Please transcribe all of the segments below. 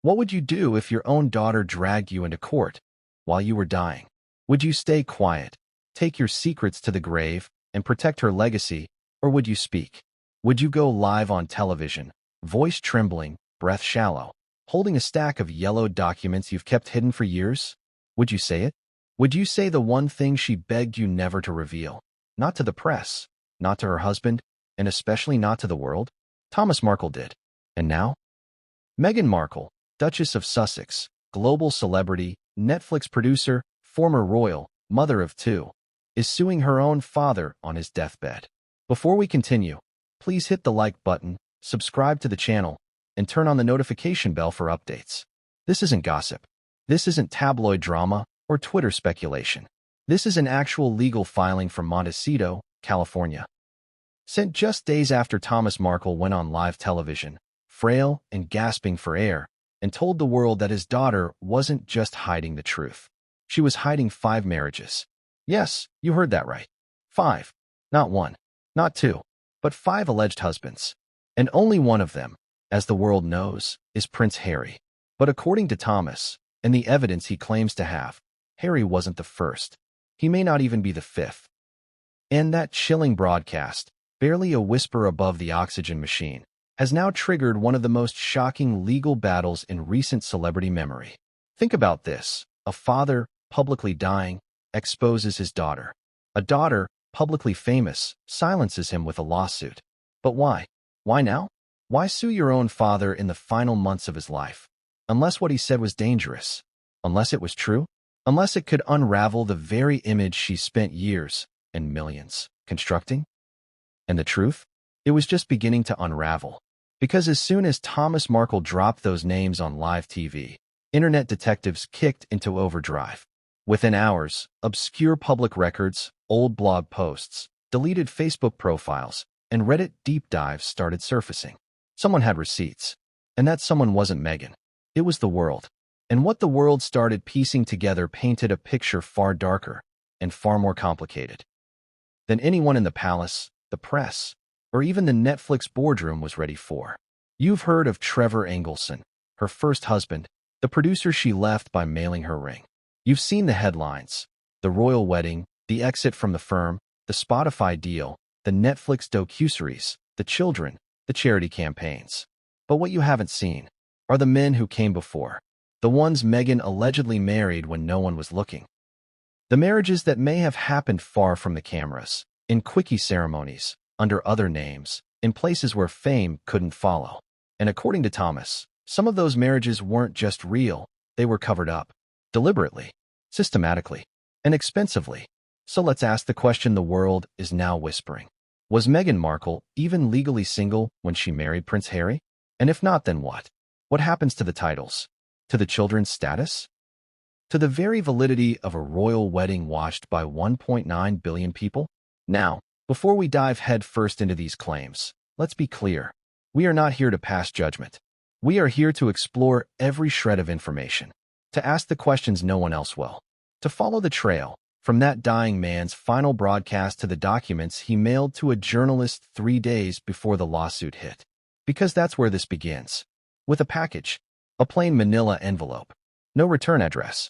What would you do if your own daughter dragged you into court while you were dying? Would you stay quiet, take your secrets to the grave, and protect her legacy, or would you speak? Would you go live on television, voice trembling, breath shallow, holding a stack of yellowed documents you've kept hidden for years? Would you say it? Would you say the one thing she begged you never to reveal? Not to the press, not to her husband, and especially not to the world? Thomas Markle did. And now? Meghan Markle, Duchess of Sussex, global celebrity, Netflix producer, former royal, mother of two, is suing her own father on his deathbed. Before we continue, please hit the like button, subscribe to the channel, and turn on the notification bell for updates. This isn't gossip. This isn't tabloid drama or Twitter speculation. This is an actual legal filing from Montecito, California. Sent just days after Thomas Markle went on live television, frail and gasping for air, and told the world that his daughter wasn't just hiding the truth. She was hiding 5 marriages. Yes, you heard that right. 5. Not 1, not 2, but 5 alleged husbands. And only one of them, as the world knows, is Prince Harry. But according to Thomas, and the evidence he claims to have, Harry wasn't the first. He may not even be the 5th. And that chilling broadcast, barely a whisper above the oxygen machine, has now triggered one of the most shocking legal battles in recent celebrity memory. Think about this. A father, publicly dying, exposes his daughter. A daughter, publicly famous, silences him with a lawsuit. But why? Why now? Why sue your own father in the final months of his life? Unless what he said was dangerous. Unless it was true. Unless it could unravel the very image she spent years and millions constructing. And the truth? It was just beginning to unravel. Because as soon as Thomas Markle dropped those names on live TV, internet detectives kicked into overdrive. Within hours, obscure public records, old blog posts, deleted Facebook profiles, and Reddit deep dives started surfacing. Someone had receipts. And that someone wasn't Meghan. It was the world. And what the world started piecing together painted a picture far darker and far more complicated than anyone in the palace, the press, or even the Netflix boardroom was ready for. You've heard of Trevor Engelson, her first husband, the producer she left by mailing her ring. You've seen the headlines, the royal wedding, the exit from the firm, the Spotify deal, the Netflix docuseries, the children, the charity campaigns. But what you haven't seen are the men who came before, the ones Meghan allegedly married when no one was looking. The marriages that may have happened far from the cameras, in quickie ceremonies, under other names, in places where fame couldn't follow. And according to Thomas, some of those marriages weren't just real, they were covered up. Deliberately, systematically, and expensively. So let's ask the question the world is now whispering. Was Meghan Markle even legally single when she married Prince Harry? And if not, then what? What happens to the titles? To the children's status? To the very validity of a royal wedding watched by 1.9 billion people? Now, before we dive headfirst into these claims, let's be clear. We are not here to pass judgment. We are here to explore every shred of information, to ask the questions no one else will, to follow the trail, from that dying man's final broadcast to the documents he mailed to a journalist 3 days before the lawsuit hit. Because that's where this begins. With a package, a plain manila envelope, no return address,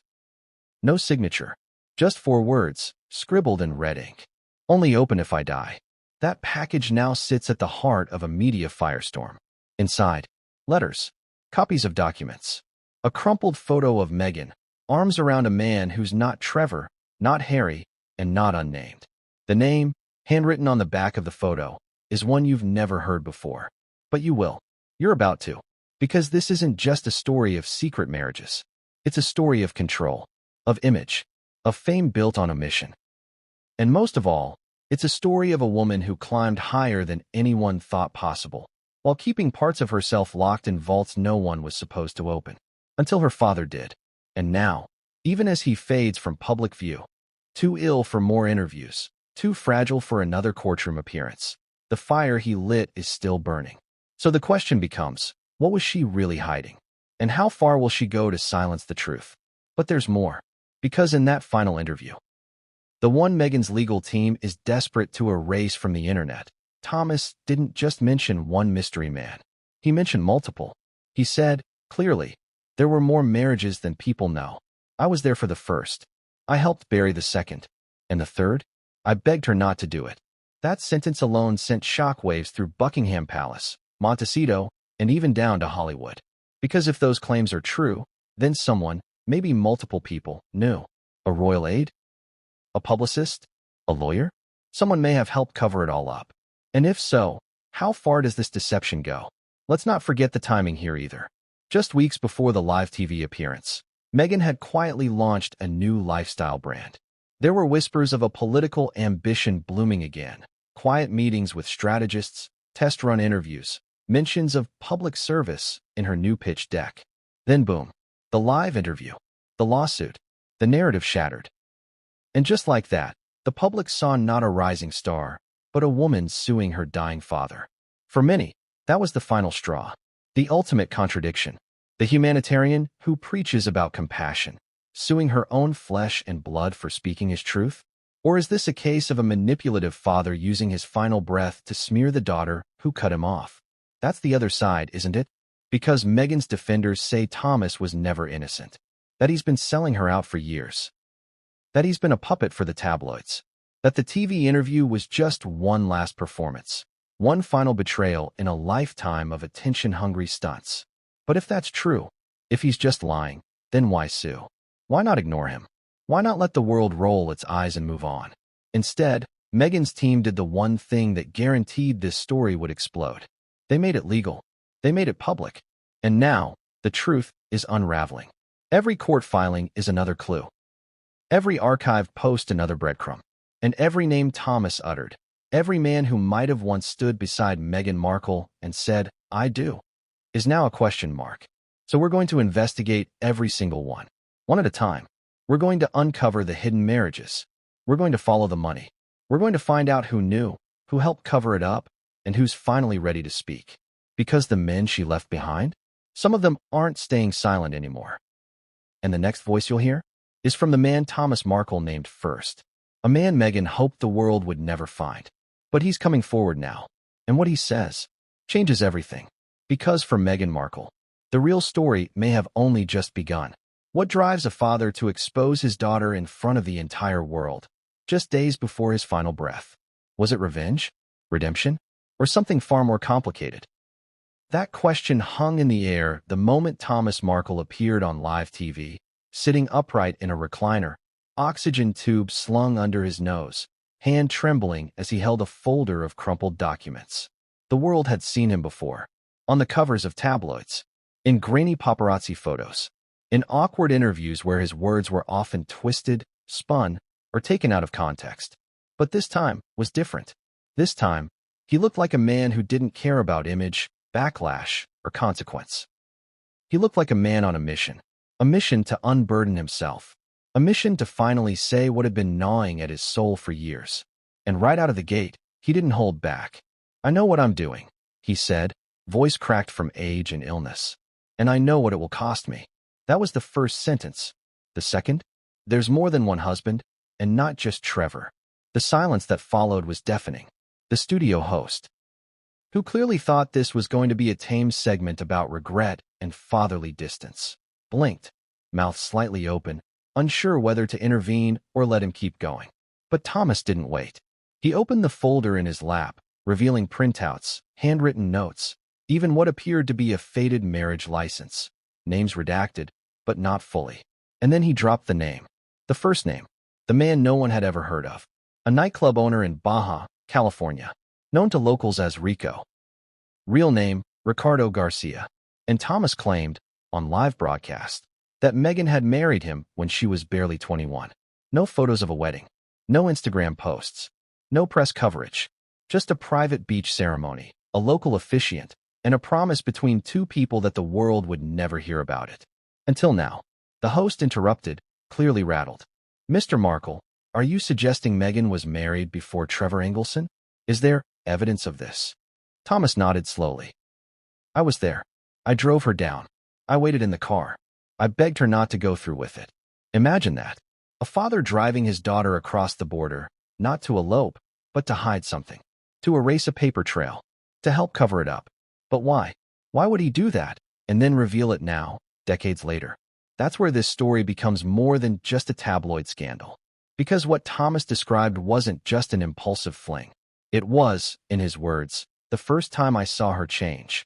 no signature, just 4 words, scribbled in red ink. Only open if I die. That package now sits at the heart of a media firestorm. Inside, letters, copies of documents, a crumpled photo of Meghan, arms around a man who's not Trevor, not Harry, and not unnamed. The name, handwritten on the back of the photo, is one you've never heard before. But you will. You're about to. Because this isn't just a story of secret marriages. It's a story of control, of image, of fame built on omission. And most of all, it's a story of a woman who climbed higher than anyone thought possible, while keeping parts of herself locked in vaults no one was supposed to open. Until her father did. And now, even as he fades from public view, too ill for more interviews, too fragile for another courtroom appearance, the fire he lit is still burning. So the question becomes, what was she really hiding? And how far will she go to silence the truth? But there's more. Because in that final interview, the one Meghan's legal team is desperate to erase from the internet, Thomas didn't just mention one mystery man. He mentioned multiple. He said, clearly, There were more marriages than people know. I was there for the first. I helped bury the second. And the third? I begged her not to do it. That sentence alone sent shockwaves through Buckingham Palace, Montecito, and even down to Hollywood. Because if those claims are true, then someone, maybe multiple people, knew. A royal aide? A publicist? A lawyer? Someone may have helped cover it all up. And if so, how far does this deception go? Let's not forget the timing here either. Just weeks before the live TV appearance, Meghan had quietly launched a new lifestyle brand. There were whispers of a political ambition blooming again, quiet meetings with strategists, test-run interviews, mentions of public service in her new pitch deck. Then boom, the live interview, the lawsuit, the narrative shattered. And just like that, the public saw not a rising star, but a woman suing her dying father. For many, that was the final straw, the ultimate contradiction. The humanitarian who preaches about compassion, suing her own flesh and blood for speaking his truth? Or is this a case of a manipulative father using his final breath to smear the daughter who cut him off? That's the other side, isn't it? Because Meghan's defenders say Thomas was never innocent, that he's been selling her out for years, that he's been a puppet for the tabloids, that the TV interview was just one last performance, one final betrayal in a lifetime of attention-hungry stunts. But if that's true, if he's just lying, then why sue? Why not ignore him? Why not let the world roll its eyes and move on? Instead, Meghan's team did the one thing that guaranteed this story would explode. They made it legal. They made it public. And now, the truth is unraveling. Every court filing is another clue. Every archived post another breadcrumb. And every name Thomas uttered, every man who might have once stood beside Meghan Markle and said, "I do," is now a question mark. So we're going to investigate every single one at a time. We're going to uncover the hidden marriages. We're going to follow the money. We're going to find out who knew, who helped cover it up, and who's finally ready to speak. Because the men she left behind, some of them aren't staying silent anymore. And the next voice you'll hear is from the man Thomas Markle named first. A man Meghan hoped the world would never find. But he's coming forward now. And what he says changes everything. Because for Meghan Markle, the real story may have only just begun. What drives a father to expose his daughter in front of the entire world, just days before his final breath? Was it revenge, redemption, or something far more complicated? That question hung in the air the moment Thomas Markle appeared on live TV, sitting upright in a recliner, oxygen tube slung under his nose, hand trembling as he held a folder of crumpled documents. The world had seen him before, on the covers of tabloids, in grainy paparazzi photos, in awkward interviews where his words were often twisted, spun, or taken out of context. But this time was different. This time, he looked like a man who didn't care about image, backlash, or consequence. He looked like a man on a mission to unburden himself, a mission to finally say what had been gnawing at his soul for years. And right out of the gate, he didn't hold back. "I know what I'm doing," he said, voice cracked from age and illness. "And I know what it will cost me." That was the first sentence. The second, "There's more than one husband, and not just Trevor." The silence that followed was deafening. The studio host, who clearly thought this was going to be a tame segment about regret and fatherly distance, blinked, mouth slightly open, unsure whether to intervene or let him keep going. But Thomas didn't wait. He opened the folder in his lap, revealing printouts, handwritten notes, even what appeared to be a faded marriage license, names redacted, but not fully. And then he dropped the name, the first name, the man no one had ever heard of, a nightclub owner in Baja, California, known to locals as Rico. Real name, Ricardo Garcia. And Thomas claimed, on live broadcast, that Meghan had married him when she was barely 21. No photos of a wedding, no Instagram posts, no press coverage, just a private beach ceremony, a local officiant, and a promise between two people that the world would never hear about it. Until now. The host interrupted, clearly rattled. "Mr. Markle, are you suggesting Meghan was married before Trevor Engelson? Is there evidence of this?" Thomas nodded slowly. "I was there. I drove her down. I waited in the car. I begged her not to go through with it." Imagine that. A father driving his daughter across the border, not to elope, but to hide something, to erase a paper trail, to help cover it up. But why? Why would he do that, and then reveal it now, decades later. That's where this story becomes more than just a tabloid scandal. Because what Thomas described wasn't just an impulsive fling. It was, in his words, the first time I saw her change.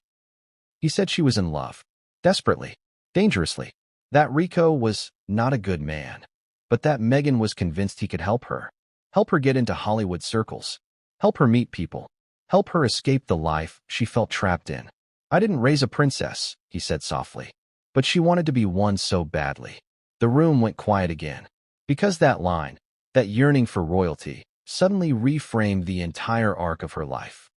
He said she was in love. Desperately. Dangerously. That Rico was not a good man. But that Meghan was convinced he could help her. Help her get into Hollywood circles. Help her meet people. Help her escape the life she felt trapped in. I didn't raise a princess, he said softly. But she wanted to be one so badly. The room went quiet again. Because that line, that yearning for royalty, suddenly reframed the entire arc of her life.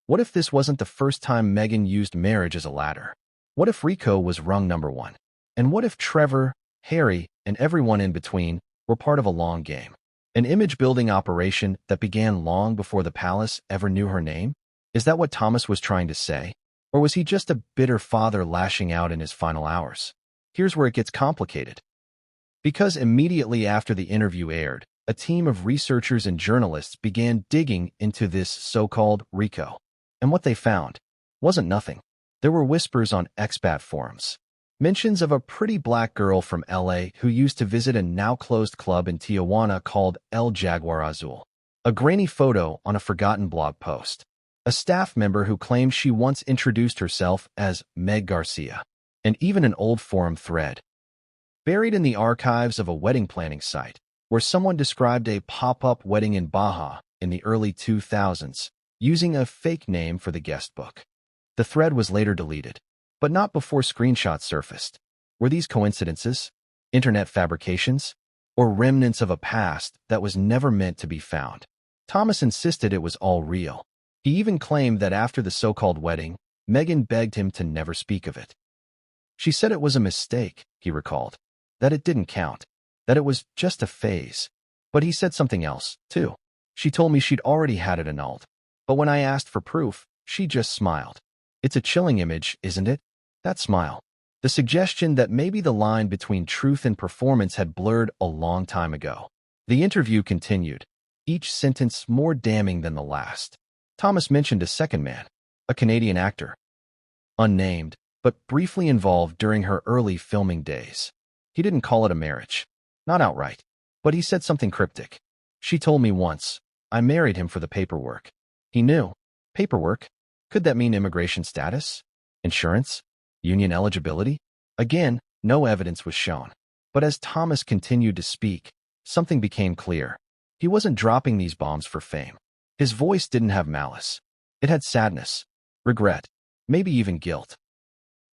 What if this wasn't the first time Meghan used marriage as a ladder? What if Rico was rung number one? And what if Trevor, Harry, and everyone in between were part of a long game? An image-building operation that began long before the palace ever knew her name? Is that what Thomas was trying to say? Or was he just a bitter father lashing out in his final hours? Here's where it gets complicated. Because immediately after the interview aired, a team of researchers and journalists began digging into this so-called Rico. And what they found wasn't nothing. There were whispers on expat forums. Mentions of a pretty black girl from LA who used to visit a now-closed club in Tijuana called El Jaguar Azul. A grainy photo on a forgotten blog post. A staff member who claimed she once introduced herself as Meg Garcia. And even an old forum thread. Buried in the archives of a wedding planning site, where someone described a pop-up wedding in Baja in the early 2000s, using a fake name for the guest book. The thread was later deleted, but not before screenshots surfaced. Were these coincidences, internet fabrications, or remnants of a past that was never meant to be found? Thomas insisted it was all real. He even claimed that after the so-called wedding, Meghan begged him to never speak of it. She said it was a mistake, he recalled, that it didn't count, that it was just a phase. But he said something else, too. She told me she'd already had it annulled. But when I asked for proof, she just smiled. It's a chilling image, isn't it? That smile. The suggestion that maybe the line between truth and performance had blurred a long time ago. The interview continued, each sentence more damning than the last. Thomas mentioned a second man, a Canadian actor. Unnamed, but briefly involved during her early filming days. He didn't call it a marriage. Not outright. But he said something cryptic. She told me once, I married him for the paperwork. He knew. Paperwork? Could that mean immigration status? Insurance? Union eligibility? Again, no evidence was shown. But as Thomas continued to speak, something became clear. He wasn't dropping these bombs for fame. His voice didn't have malice. It had sadness, regret, maybe even guilt.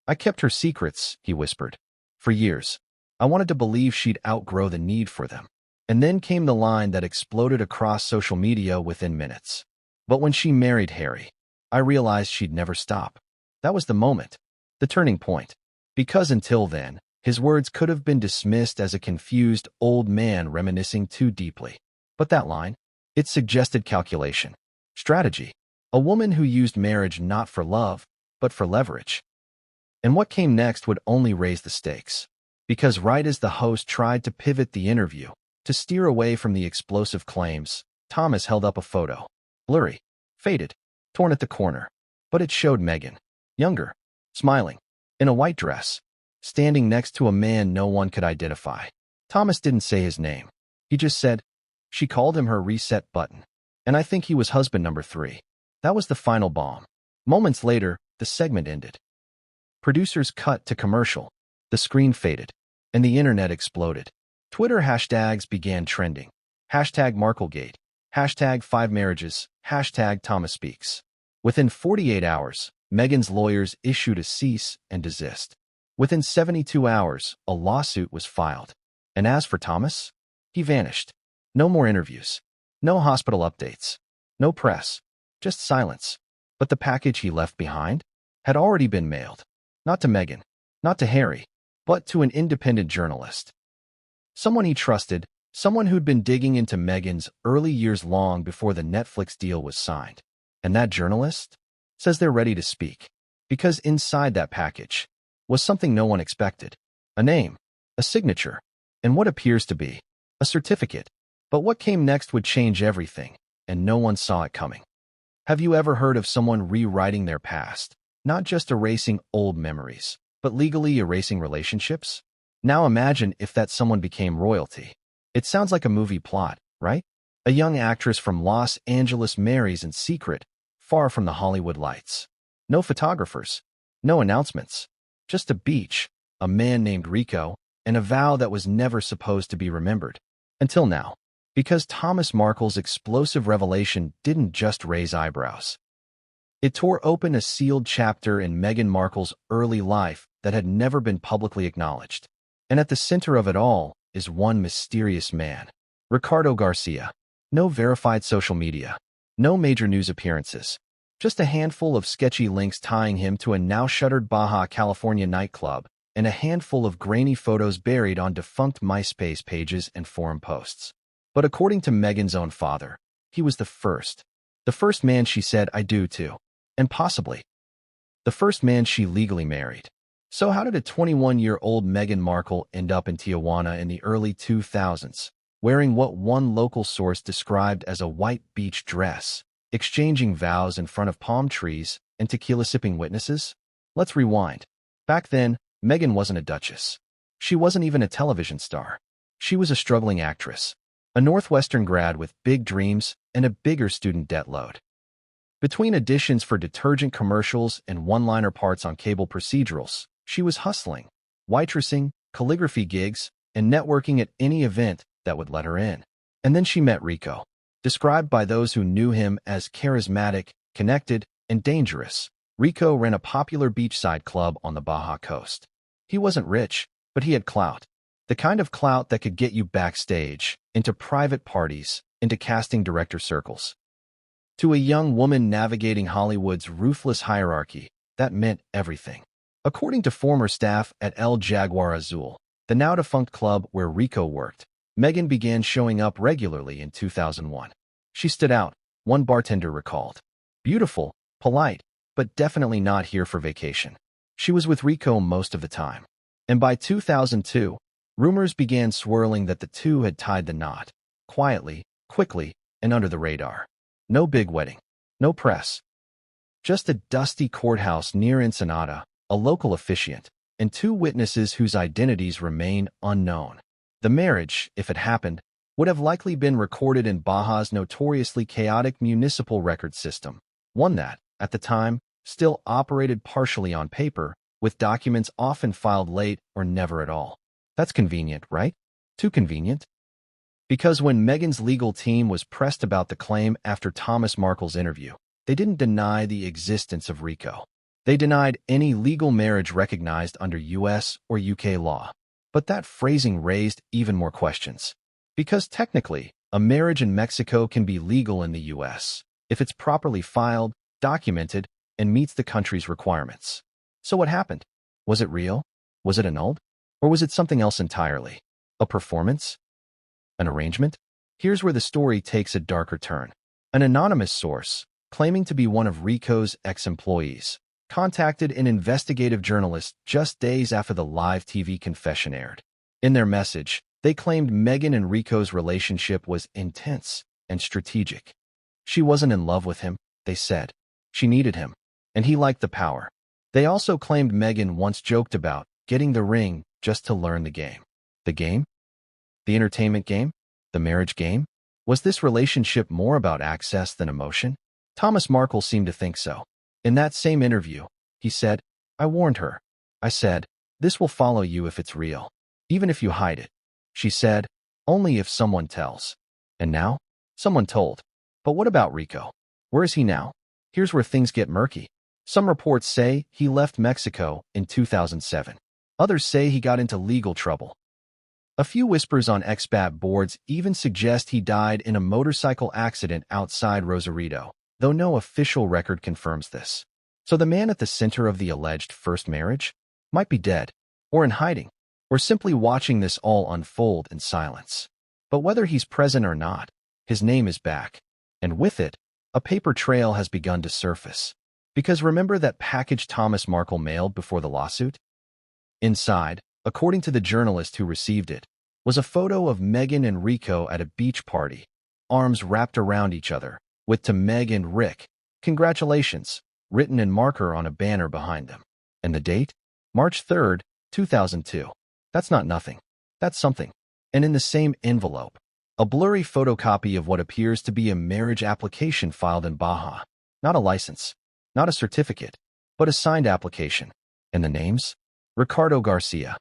I kept her secrets, he whispered. For years. I wanted to believe she'd outgrow the need for them. And then came the line that exploded across social media within minutes. But when she married Harry, I realized she'd never stop. That was the moment. The turning point. Because until then, his words could have been dismissed as a confused old man reminiscing too deeply. But that line, it suggested calculation. Strategy. A woman who used marriage not for love, but for leverage. And what came next would only raise the stakes. Because right as the host tried to pivot the interview, to steer away from the explosive claims, Thomas held up a photo. Blurry, faded, torn at the corner. But it showed Meghan, younger, smiling, in a white dress, standing next to a man no one could identify. Thomas didn't say his name. He just said, she called him her reset button. And I think he was husband number 3. That was the final bomb. Moments later, the segment ended. Producers cut to commercial. The screen faded, and the internet exploded. Twitter hashtags began trending. Hashtag Marklegate. Hashtag 5 marriages. Hashtag Thomas speaks. Within 48 hours, Meghan's lawyers issued a cease and desist. Within 72 hours, a lawsuit was filed. And as for Thomas, he vanished. No more interviews. No hospital updates. No press. Just silence. But the package he left behind had already been mailed. Not to Meghan, not to Harry, but to an independent journalist. Someone he trusted, someone who'd been digging into Meghan's early years long before the Netflix deal was signed. And that journalist says they're ready to speak. Because inside that package was something no one expected. A name, a signature, and what appears to be a certificate. But what came next would change everything, and no one saw it coming. Have you ever heard of someone rewriting their past, not just erasing old memories, but legally erasing relationships? Now imagine if that someone became royalty. It sounds like a movie plot, right? A young actress from Los Angeles marries in secret, far from the Hollywood lights. No photographers, no announcements, just a beach, a man named Rico, and a vow that was never supposed to be remembered. Until now. Because Thomas Markle's explosive revelation didn't just raise eyebrows. It tore open a sealed chapter in Meghan Markle's early life that had never been publicly acknowledged. And at the center of it all is one mysterious man, Ricardo Garcia. No verified social media, no major news appearances, just a handful of sketchy links tying him to a now-shuttered Baja California nightclub and a handful of grainy photos buried on defunct MySpace pages and forum posts. But according to Meghan's own father, he was the first man she said "I do" to, and possibly the first man she legally married. So how did a 21-year-old Meghan Markle end up in Tijuana in the early 2000s, wearing what one local source described as a white beach dress, exchanging vows in front of palm trees and tequila-sipping witnesses? Let's rewind. Back then, Meghan wasn't a duchess. She wasn't even a television star. She was a struggling actress, a Northwestern grad with big dreams and a bigger student debt load. Between auditions for detergent commercials and one-liner parts on cable procedurals, she was hustling, waitressing, calligraphy gigs, and networking at any event that would let her in. And then she met Rico, described by those who knew him as charismatic, connected, and dangerous. Rico ran a popular beachside club on the Baja coast. He wasn't rich, but he had clout. The kind of clout that could get you backstage, into private parties, into casting director circles. To a young woman navigating Hollywood's ruthless hierarchy, that meant everything. According to former staff at El Jaguar Azul, the now-defunct club where Rico worked, Meghan began showing up regularly in 2001. She stood out, one bartender recalled. Beautiful, polite, but definitely not here for vacation. She was with Rico most of the time. And by 2002, rumors began swirling that the two had tied the knot, quietly, quickly, and under the radar. No big wedding, no press. Just a dusty courthouse near Ensenada, a local officiant, and two witnesses whose identities remain unknown. The marriage, if it happened, would have likely been recorded in Baja's notoriously chaotic municipal record system, one that, at the time, still operated partially on paper, with documents often filed late or never at all. That's convenient, right? Too convenient? Because when Meghan's legal team was pressed about the claim after Thomas Markle's interview, they didn't deny the existence of Rico. They denied any legal marriage recognized under US or UK law. But that phrasing raised even more questions. Because technically, a marriage in Mexico can be legal in the US if it's properly filed, documented, and meets the country's requirements. So what happened? Was it real? Was it annulled? Or was it something else entirely? A performance? An arrangement? Here's where the story takes a darker turn. An anonymous source, claiming to be one of Rico's ex-employees, contacted an investigative journalist just days after the live TV confession aired. In their message, they claimed Meghan and Rico's relationship was intense and strategic. She wasn't in love with him, they said. She needed him, and he liked the power. They also claimed Meghan once joked about getting the ring just to learn the game. The game? The entertainment game? The marriage game? Was this relationship more about access than emotion? Thomas Markle seemed to think so. In that same interview, he said, "I warned her. I said, this will follow you if it's real, even if you hide it." She said, "Only if someone tells." And now, someone told. But what about Rico? Where is he now? Here's where things get murky. Some reports say he left Mexico in 2007. Others say he got into legal trouble. A few whispers on expat boards even suggest he died in a motorcycle accident outside Rosarito, though no official record confirms this. So the man at the center of the alleged first marriage might be dead, or in hiding, or simply watching this all unfold in silence. But whether he's present or not, his name is back, and with it, a paper trail has begun to surface. Because remember that package Thomas Markle mailed before the lawsuit? Inside, according to the journalist who received it, was a photo of Meghan and Rico at a beach party, arms wrapped around each other, with "To Meg and Rick, congratulations," written in marker on a banner behind them. And the date? March 3rd, 2002. That's not nothing. That's something. And in the same envelope, a blurry photocopy of what appears to be a marriage application filed in Baja. Not a license, not a certificate, but a signed application. And the names? Ricardo Garcia.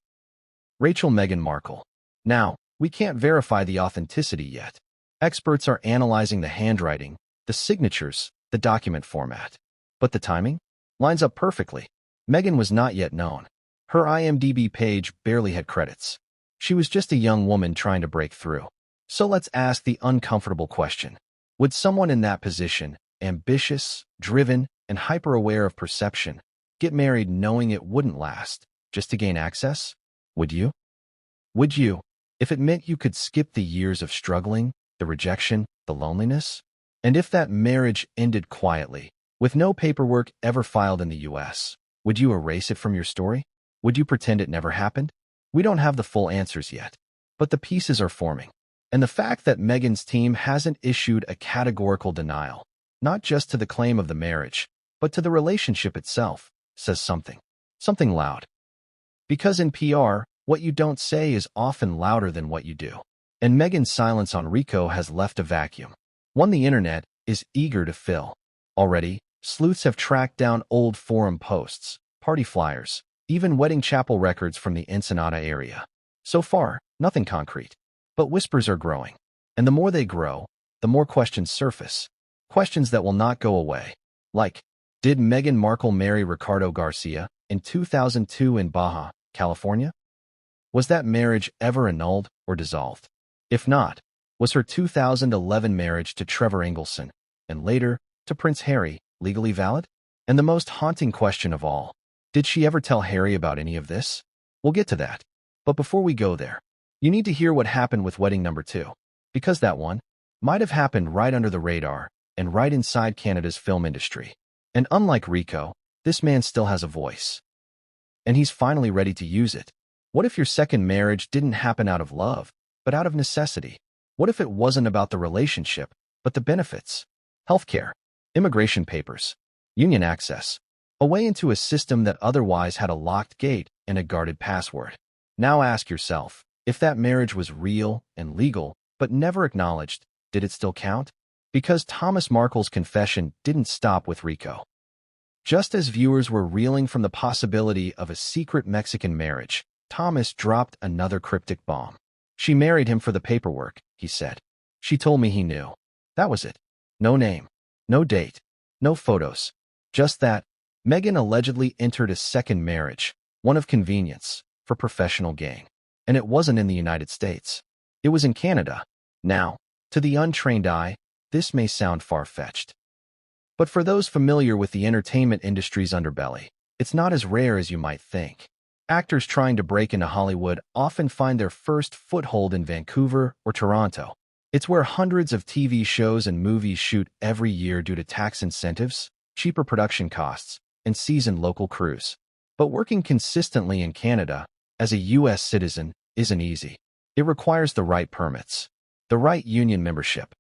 Rachel Meghan Markle. Now, we can't verify the authenticity yet. Experts are analyzing the handwriting, the signatures, the document format. But the timing? Lines up perfectly. Meghan was not yet known. Her IMDb page barely had credits. She was just a young woman trying to break through. So let's ask the uncomfortable question. Would someone in that position, ambitious, driven, and hyper-aware of perception, get married knowing it wouldn't last, just to gain access? Would you? Would you, if it meant you could skip the years of struggling, the rejection, the loneliness? And if that marriage ended quietly, with no paperwork ever filed in the US, would you erase it from your story? Would you pretend it never happened? We don't have the full answers yet, but the pieces are forming. And the fact that Meghan's team hasn't issued a categorical denial, not just to the claim of the marriage, but to the relationship itself, says something. Something loud. Because in PR, what you don't say is often louder than what you do. And Meghan's silence on Rico has left a vacuum, one the internet is eager to fill. Already, sleuths have tracked down old forum posts, party flyers, even wedding chapel records from the Ensenada area. So far, nothing concrete. But whispers are growing. And the more they grow, the more questions surface. Questions that will not go away. Like, did Meghan Markle marry Ricardo Garcia in 2002 in Baja, California? Was that marriage ever annulled or dissolved? If not, was her 2011 marriage to Trevor Engelson, and later to Prince Harry, legally valid? And the most haunting question of all, did she ever tell Harry about any of this? We'll get to that. But before we go there, you need to hear what happened with wedding number 2, because that one might have happened right under the radar and right inside Canada's film industry. And unlike Rico, this man still has a voice. And he's finally ready to use it. What if your second marriage didn't happen out of love, but out of necessity? What if it wasn't about the relationship, but the benefits? Healthcare, immigration papers, union access, a way into a system that otherwise had a locked gate and a guarded password. Now ask yourself, if that marriage was real and legal, but never acknowledged, did it still count? Because Thomas Markle's confession didn't stop with Rico. Just as viewers were reeling from the possibility of a secret Mexican marriage, Thomas dropped another cryptic bomb. She married him for the paperwork, he said. She told me he knew. That was it. No name, no date, no photos. Just that, Meghan allegedly entered a second marriage, one of convenience, for professional gain. And it wasn't in the United States. It was in Canada. Now, to the untrained eye, this may sound far-fetched. But for those familiar with the entertainment industry's underbelly, it's not as rare as you might think. Actors trying to break into Hollywood often find their first foothold in Vancouver or Toronto. It's where hundreds of TV shows and movies shoot every year due to tax incentives, cheaper production costs, and seasoned local crews. But working consistently in Canada, as a U.S. citizen, isn't easy. It requires the right permits, the right union membership,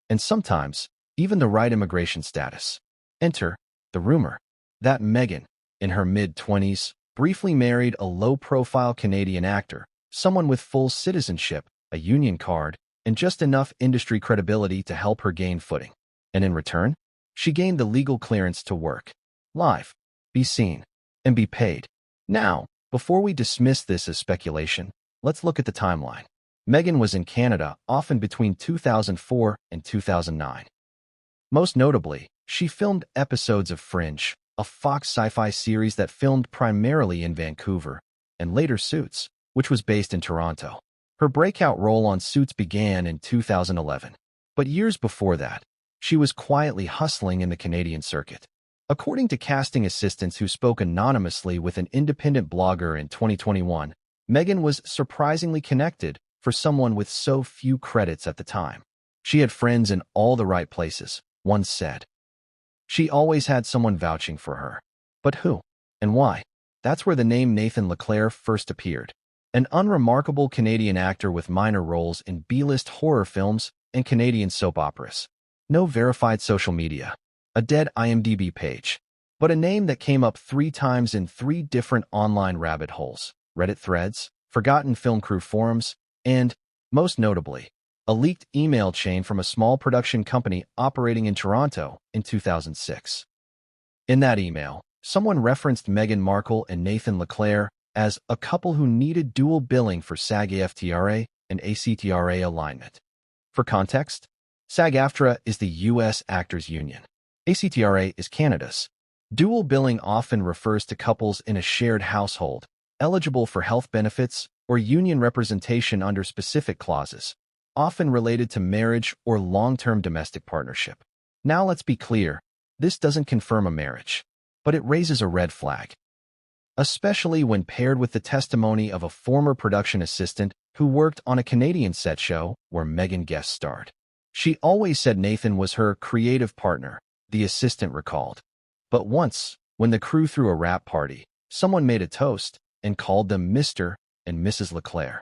and sometimes even the right immigration status. Enter the rumor that Meghan, in her mid-20s, briefly married a low-profile Canadian actor, someone with full citizenship, a union card, and just enough industry credibility to help her gain footing. And in return, she gained the legal clearance to work, live, be seen, and be paid. Now, before we dismiss this as speculation, let's look at the timeline. Meghan was in Canada often between 2004 and 2009. Most notably, she filmed episodes of Fringe, a Fox sci-fi series that filmed primarily in Vancouver, and later Suits, which was based in Toronto. Her breakout role on Suits began in 2011. But years before that, she was quietly hustling in the Canadian circuit. According to casting assistants who spoke anonymously with an independent blogger in 2021, Meghan was surprisingly connected for someone with so few credits at the time. She had friends in all the right places, one said. She always had someone vouching for her. But who? And why? That's where the name Nathan Leclerc first appeared. An unremarkable Canadian actor with minor roles in B-list horror films and Canadian soap operas. No verified social media. A dead IMDb page. but a name that came up 3 times in 3 different online rabbit holes: Reddit threads, forgotten film crew forums, and, most notably, a leaked email chain from a small production company operating in Toronto in 2006. In that email, someone referenced Meghan Markle and Nathan Leclerc as a couple who needed dual billing for SAG-AFTRA and ACTRA alignment. For context, SAG-AFTRA is the U.S. Actors Union. ACTRA is Canada's. Dual billing often refers to couples in a shared household, eligible for health benefits or union representation under specific clauses, often related to marriage or long-term domestic partnership. Now let's be clear, this doesn't confirm a marriage, but it raises a red flag, especially when paired with the testimony of a former production assistant who worked on a Canadian set show where Meghan guest starred. She always said Nathan was her creative partner, the assistant recalled. But once, when the crew threw a wrap party, someone made a toast and called them Mr. and Mrs. Leclerc.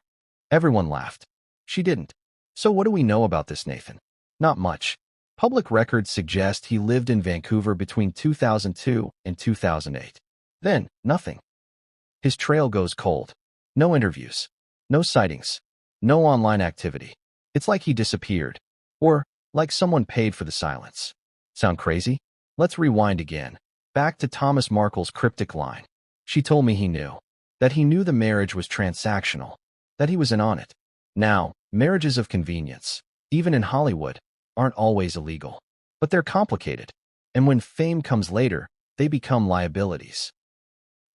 Everyone laughed. She didn't. So what do we know about this Nathan? Not much. Public records suggest he lived in Vancouver between 2002 and 2008. Then, nothing. His trail goes cold. No interviews. No sightings. No online activity. It's like he disappeared. Or, like someone paid for the silence. Sound crazy? Let's rewind again. Back to Thomas Markle's cryptic line. She told me he knew. That he knew the marriage was transactional. That he was in on it. Now, marriages of convenience, even in Hollywood, aren't always illegal. But they're complicated. And when fame comes later, they become liabilities.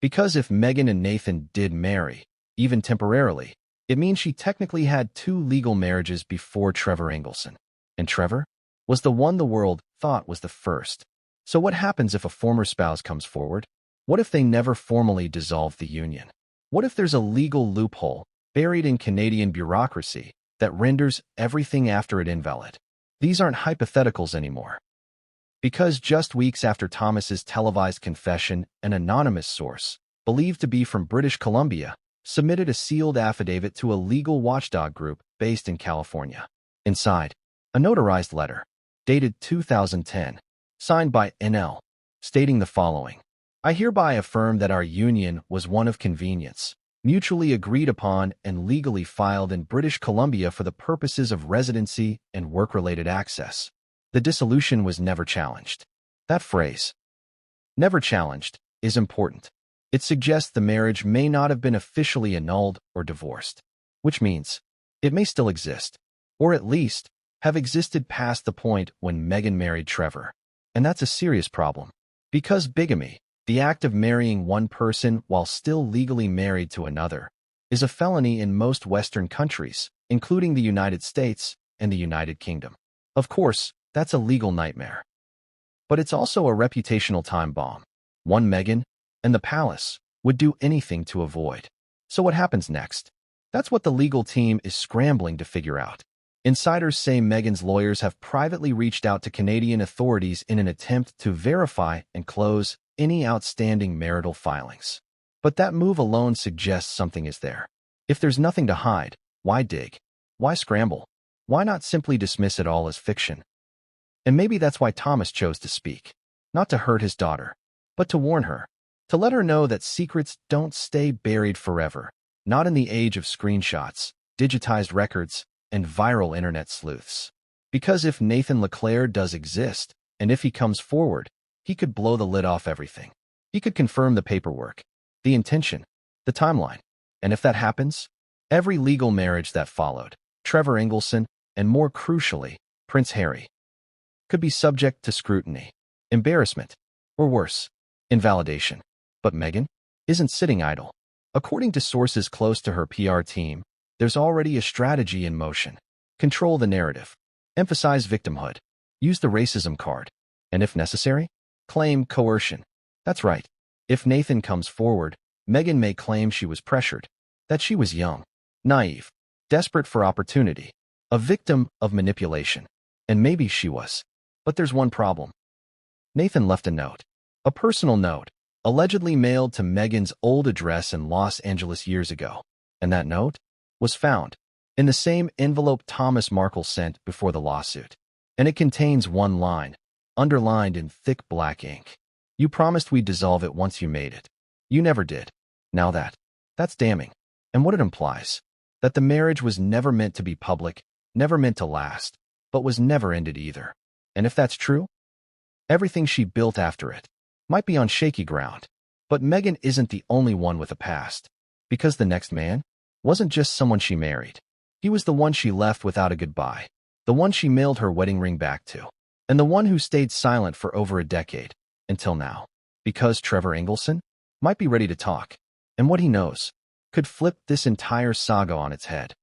Because if Meghan and Nathan did marry, even temporarily, it means she technically had 2 legal marriages before Trevor Engelson. And Trevor was the one the world thought was the first. So what happens if a former spouse comes forward? What if they never formally dissolve the union? What if there's a legal loophole buried in Canadian bureaucracy that renders everything after it invalid? These aren't hypotheticals anymore. Because just weeks after Thomas's televised confession, an anonymous source, believed to be from British Columbia, submitted a sealed affidavit to a legal watchdog group based in California. Inside, a notarized letter, dated 2010, signed by NL, stating the following: I hereby affirm that our union was one of convenience, mutually agreed upon and legally filed in British Columbia for the purposes of residency and work-related access. The dissolution was never challenged. That phrase, never challenged, is important. It suggests the marriage may not have been officially annulled or divorced, which means it may still exist, or at least have existed past the point when Meghan married Trevor. And that's a serious problem, because bigamy, the act of marrying one person while still legally married to another, is a felony in most Western countries, including the United States and the United Kingdom. Of course, that's a legal nightmare. But it's also a reputational time bomb, one Meghan and the palace would do anything to avoid. So what happens next? That's what the legal team is scrambling to figure out. Insiders say Meghan's lawyers have privately reached out to Canadian authorities in an attempt to verify and close any outstanding marital filings. But that move alone suggests something is there. If there's nothing to hide, why dig? Why scramble? Why not simply dismiss it all as fiction? And maybe that's why Thomas chose to speak. Not to hurt his daughter, but to warn her. To let her know that secrets don't stay buried forever. Not in the age of screenshots, digitized records, and viral internet sleuths. Because if Nathan Leclerc does exist, and if he comes forward, he could blow the lid off everything. He could confirm the paperwork, the intention, the timeline. And if that happens, every legal marriage that followed, Trevor Engelson, and more crucially, Prince Harry, could be subject to scrutiny, embarrassment, or worse, invalidation. But Meghan isn't sitting idle. According to sources close to her PR team, there's already a strategy in motion. Control the narrative. Emphasize victimhood. Use the racism card. And if necessary, claim coercion. That's right. If Nathan comes forward, Meghan may claim she was pressured, that she was young, naive, desperate for opportunity, a victim of manipulation. And maybe she was. But there's one problem. Nathan left a note. A personal note, allegedly mailed to Meghan's old address in Los Angeles years ago. And that note was found in the same envelope Thomas Markle sent before the lawsuit. And it contains one line, underlined in thick black ink. You promised we'd dissolve it once you made it. You never did. Now that's damning. And what it implies, that the marriage was never meant to be public, never meant to last, but was never ended either. And if that's true, everything she built after it might be on shaky ground. But Meghan isn't the only one with a past, because the next man wasn't just someone she married. He was the one she left without a goodbye, the one she mailed her wedding ring back to, and the one who stayed silent for over a decade, until now. Because Trevor Engelson might be ready to talk, and what he knows could flip this entire saga on its head.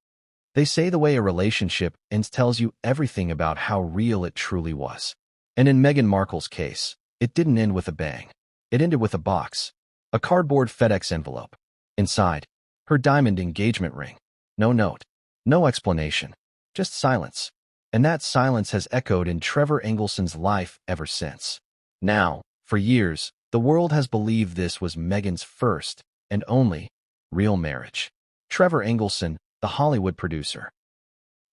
They say the way a relationship ends tells you everything about how real it truly was. And in Meghan Markle's case, it didn't end with a bang. It ended with a box, a cardboard FedEx envelope. Inside, her diamond engagement ring. No note, no explanation, just silence. And that silence has echoed in Trevor Engelson's life ever since. Now, for years, the world has believed this was Meghan's first and only real marriage. Trevor Engelson, the Hollywood producer.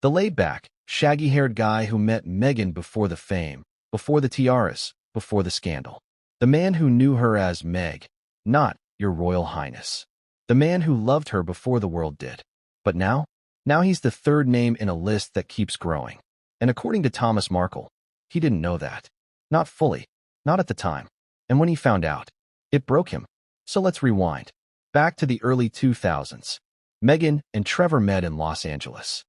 The laid-back, shaggy-haired guy who met Meghan before the fame, before the tiaras, before the scandal. The man who knew her as Meg, not Your Royal Highness. The man who loved her before the world did. But now he's the third name in a list that keeps growing. And according to Thomas Markle, he didn't know that. Not fully, not at the time. And when he found out, it broke him. So let's rewind. Back to the early 2000s. Meghan and Trevor met in Los Angeles,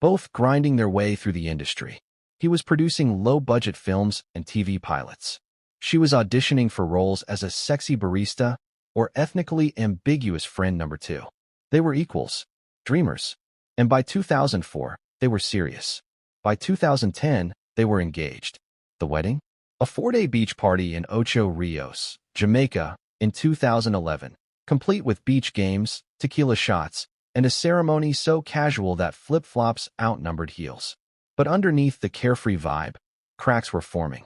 both grinding their way through the industry. He was producing low-budget films and TV pilots. She was auditioning for roles as a sexy barista or ethnically ambiguous friend number 2. They were equals, dreamers. And by 2004, they were serious. By 2010, they were engaged. The wedding? A 4-day beach party in Ocho Rios, Jamaica, in 2011, complete with beach games, tequila shots, and a ceremony so casual that flip-flops outnumbered heels. But underneath the carefree vibe, cracks were forming.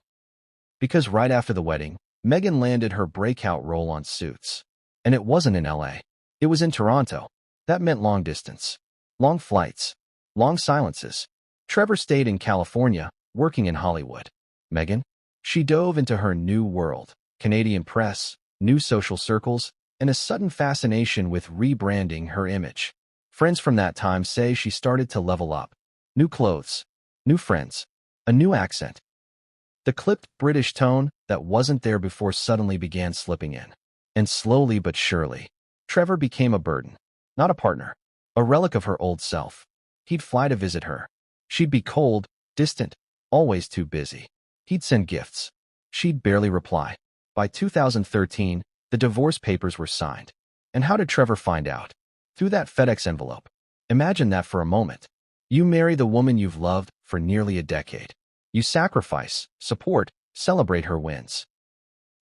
Because right after the wedding, Meghan landed her breakout role on Suits. And it wasn't in LA. It was in Toronto. That meant long distance, long flights, long silences. Trevor stayed in California, working in Hollywood. Meghan? She dove into her new world, Canadian press, new social circles, and a sudden fascination with rebranding her image. Friends from that time say she started to level up. New clothes, new friends, a new accent. The clipped British tone that wasn't there before suddenly began slipping in. And slowly but surely, Trevor became a burden, not a partner, a relic of her old self. He'd fly to visit her. She'd be cold, distant, always too busy. He'd send gifts. She'd barely reply. By 2013, the divorce papers were signed. And how did Trevor find out? Through that FedEx envelope. Imagine that for a moment. You marry the woman you've loved for nearly a decade. You sacrifice, support, celebrate her wins.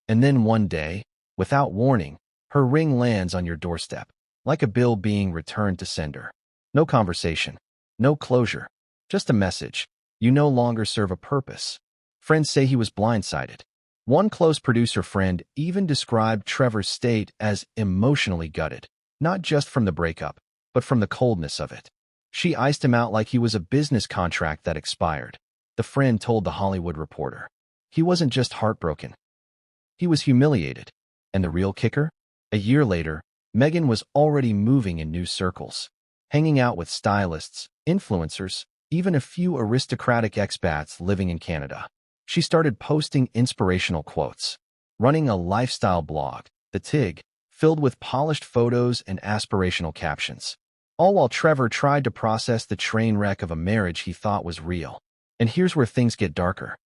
And then one day, without warning, her ring lands on your doorstep, like a bill being returned to sender. No conversation, no closure, just a message. You no longer serve a purpose. Friends say he was blindsided. One close producer friend even described Trevor's state as emotionally gutted, not just from the breakup, but from the coldness of it. She iced him out like he was a business contract that expired. The friend told The Hollywood Reporter. He wasn't just heartbroken. He was humiliated. And the real kicker? A year later, Meghan was already moving in new circles, hanging out with stylists, influencers, even a few aristocratic expats living in Canada. She started posting inspirational quotes, running a lifestyle blog, The Tig, filled with polished photos and aspirational captions. All while Trevor tried to process the train wreck of a marriage he thought was real. And here's where things get darker.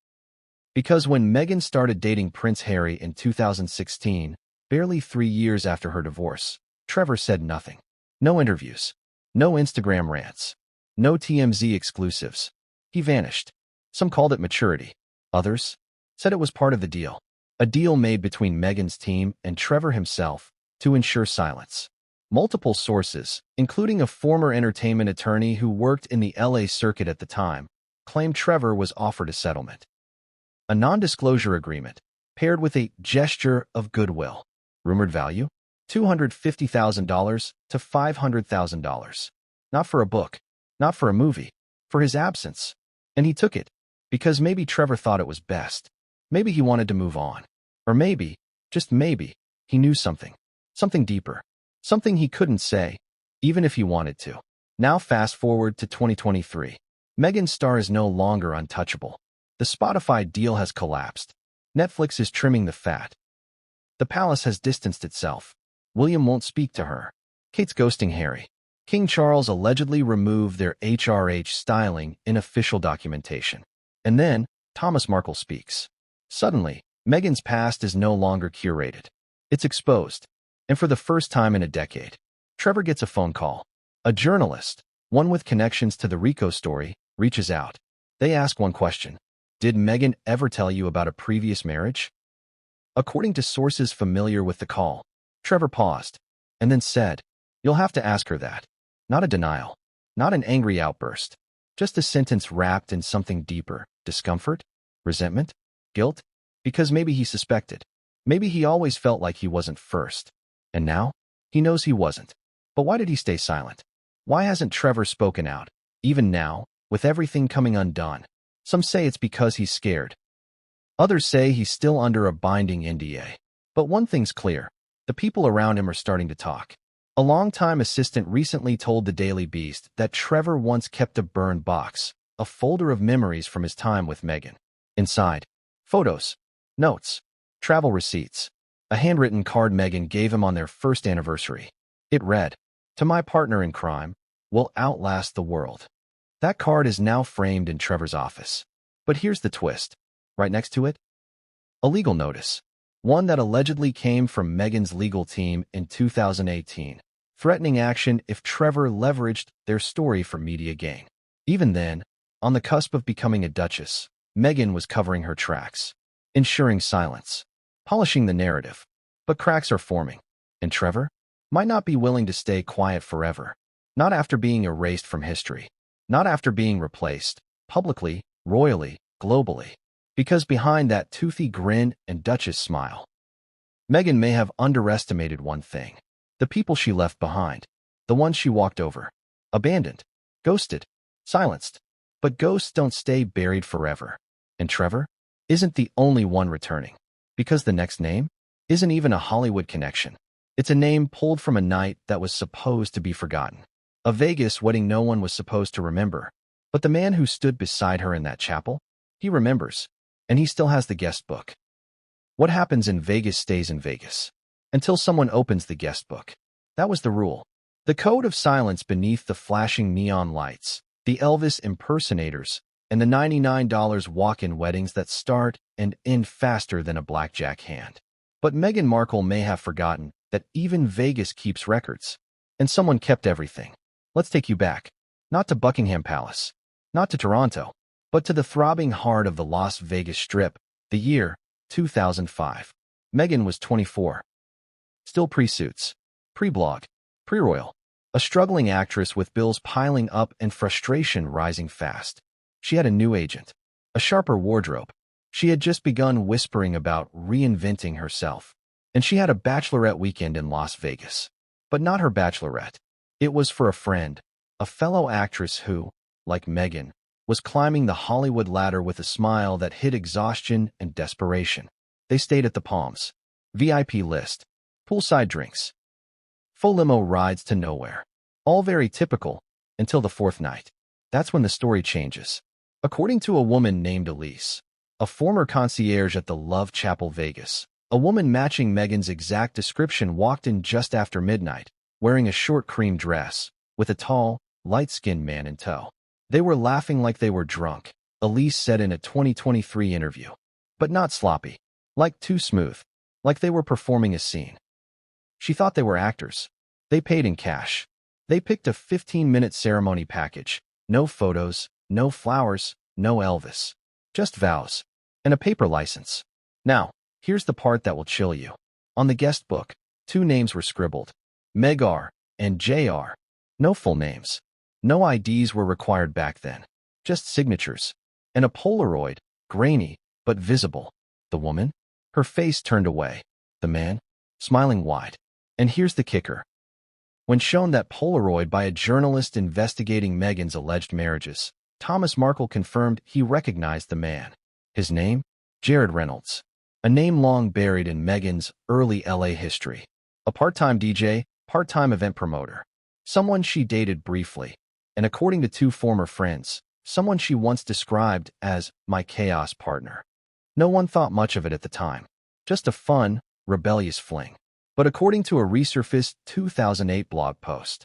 Because when Meghan started dating Prince Harry in 2016, barely 3 years after her divorce, Trevor said nothing. No interviews, no Instagram rants, no TMZ exclusives. He vanished. Some called it maturity. Others said it was part of the deal. A deal made between Meghan's team and Trevor himself to ensure silence. Multiple sources, including a former entertainment attorney who worked in the LA circuit at the time, claimed Trevor was offered a settlement. A non-disclosure agreement, paired with a gesture of goodwill. Rumored value? $250,000 to $500,000. Not for a book, not for a movie, for his absence. And he took it, because maybe Trevor thought it was best. Maybe he wanted to move on. Or maybe, just maybe, he knew something. Something deeper. Something he couldn't say, even if he wanted to. Now fast forward to 2023. Meghan's star is no longer untouchable. The Spotify deal has collapsed. Netflix is trimming the fat. The palace has distanced itself. William won't speak to her. Kate's ghosting Harry. King Charles allegedly removed their HRH styling in official documentation. And then, Thomas Markle speaks. Suddenly, Meghan's past is no longer curated. It's exposed. And for the first time in a decade, Trevor gets a phone call. A journalist, one with connections to the Rico story, reaches out. They ask one question. Did Meghan ever tell you about a previous marriage? According to sources familiar with the call, Trevor paused and then said, "You'll have to ask her that." Not a denial, not an angry outburst, just a sentence wrapped in something deeper. Discomfort? Resentment? Guilt? Because maybe he suspected. Maybe he always felt like he wasn't first. And now? He knows he wasn't. But why did he stay silent? Why hasn't Trevor spoken out? Even now, with everything coming undone. Some say it's because he's scared. Others say he's still under a binding NDA. But one thing's clear. The people around him are starting to talk. A longtime assistant recently told the Daily Beast that Trevor once kept a burned box, a folder of memories from his time with Meghan. Inside, photos, notes, travel receipts, a handwritten card Meghan gave him on their first anniversary. It read, "To my partner in crime, will outlast the world." That card is now framed in Trevor's office. But here's the twist. Right next to it, a legal notice. One that allegedly came from Meghan's legal team in 2018, threatening action if Trevor leveraged their story for media gain. Even then, on the cusp of becoming a duchess, Meghan was covering her tracks, ensuring silence, polishing the narrative. But cracks are forming, and Trevor might not be willing to stay quiet forever. Not after being erased from history. Not after being replaced, publicly, royally, globally. Because behind that toothy grin and Duchess smile, Meghan may have underestimated one thing. The people she left behind. The ones she walked over. Abandoned. Ghosted. Silenced. But ghosts don't stay buried forever. And Trevor isn't the only one returning. Because the next name isn't even a Hollywood connection. It's a name pulled from a night that was supposed to be forgotten. A Vegas wedding no one was supposed to remember. But the man who stood beside her in that chapel, he remembers. And he still has the guest book. What happens in Vegas stays in Vegas. Until someone opens the guest book. That was the rule. The code of silence beneath the flashing neon lights, the Elvis impersonators, and the $99 walk-in weddings that start and end faster than a blackjack hand. But Meghan Markle may have forgotten that even Vegas keeps records. And someone kept everything. Let's take you back. Not to Buckingham Palace. Not to Toronto. But to the throbbing heart of the Las Vegas Strip, the year 2005. Meghan was 24. Still pre-suits, pre-blog, pre-royal. A struggling actress with bills piling up and frustration rising fast. She had a new agent, a sharper wardrobe. She had just begun whispering about reinventing herself. And she had a bachelorette weekend in Las Vegas. But not her bachelorette. It was for a friend, a fellow actress who, like Meghan, was climbing the Hollywood ladder with a smile that hid exhaustion and desperation. They stayed at the Palms. VIP list. Poolside drinks. Full limo rides to nowhere. All very typical, until the fourth night. That's when the story changes. According to a woman named Elise, a former concierge at the Love Chapel Vegas, a woman matching Meghan's exact description walked in just after midnight, wearing a short cream dress, with a tall, light-skinned man in tow. They were laughing like they were drunk, Elise said in a 2023 interview. But not sloppy. Like too smooth. Like they were performing a scene. She thought they were actors. They paid in cash. They picked a 15-minute ceremony package. No photos, no flowers, no Elvis. Just vows. And a paper license. Now, here's the part that will chill you. On the guest book, 2 names were scribbled. Meg R. and J.R. No full names. No IDs were required back then. Just signatures. And a Polaroid, grainy, but visible. The woman? Her face turned away. The man? Smiling wide. And here's the kicker. When shown that Polaroid by a journalist investigating Meghan's alleged marriages, Thomas Markle confirmed he recognized the man. His name? Jared Reynolds. a name long buried in Meghan's early LA history. A part-time DJ, part-time event promoter, someone she dated briefly, and according to two former friends, someone she once described as my chaos partner. No one thought much of it at the time, just a fun, rebellious fling. But according to a resurfaced 2008 blog post,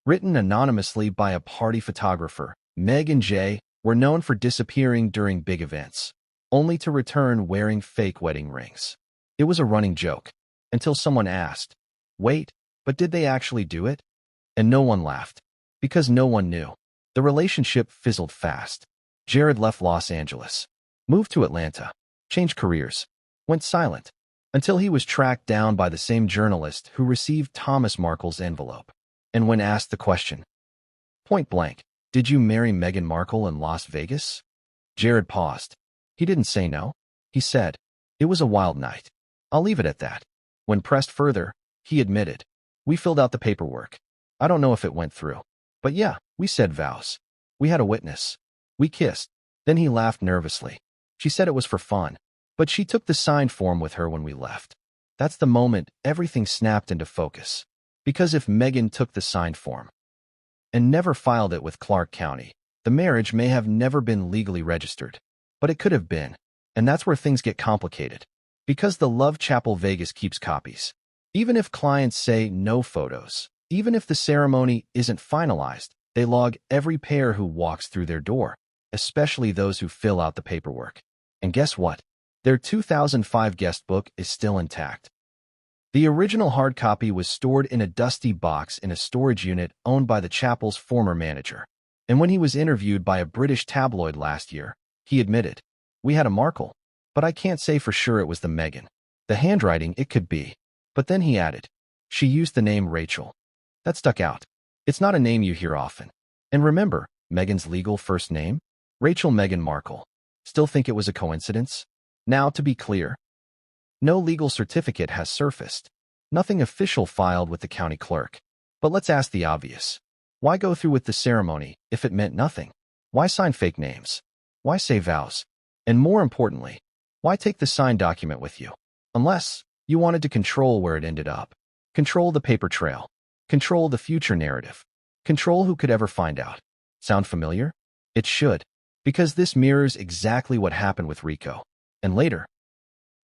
written anonymously by a party photographer, Meg and Jay were known for disappearing during big events, only to return wearing fake wedding rings. It was a running joke, until someone asked, "Wait, but did they actually do it?" And no one laughed, because no one knew. The relationship fizzled fast. Jared left Los Angeles, moved to Atlanta, changed careers, went silent, until he was tracked down by the same journalist who received Thomas Markle's envelope. And when asked the question, point blank, "Did you marry Meghan Markle in Las Vegas?" Jared paused. He didn't say no. He said, "It was a wild night. I'll leave it at that." When pressed further, he admitted, "We filled out the paperwork. I don't know if it went through. But yeah, we said vows. We had a witness. We kissed." Then he laughed nervously. "She said it was for fun, but she took the signed form with her when we left." That's the moment everything snapped into focus. Because if Meghan took the signed form and never filed it with Clark County, the marriage may have never been legally registered. But it could have been. And that's where things get complicated. Because the Love Chapel Vegas keeps copies. Even if clients say no photos, even if the ceremony isn't finalized, they log every pair who walks through their door, especially those who fill out the paperwork. And guess what? Their 2005 guest book is still intact. The original hard copy was stored in a dusty box in a storage unit owned by the chapel's former manager. And when he was interviewed by a British tabloid last year, he admitted, "We had a Markle, but I can't say for sure it was the Meghan. The handwriting, it could be." But then he added, "She used the name Rachel." That stuck out. It's not a name you hear often. And remember, Meghan's legal first name? Rachel Meghan Markle. Still think it was a coincidence? Now, to be clear, no legal certificate has surfaced. Nothing official filed with the county clerk. But let's ask the obvious. Why go through with the ceremony if it meant nothing? Why sign fake names? Why say vows? And more importantly, why take the signed document with you? Unless you wanted to control where it ended up. Control the paper trail. Control the future narrative. Control who could ever find out. Sound familiar? It should. Because this mirrors exactly what happened with Rico. And later,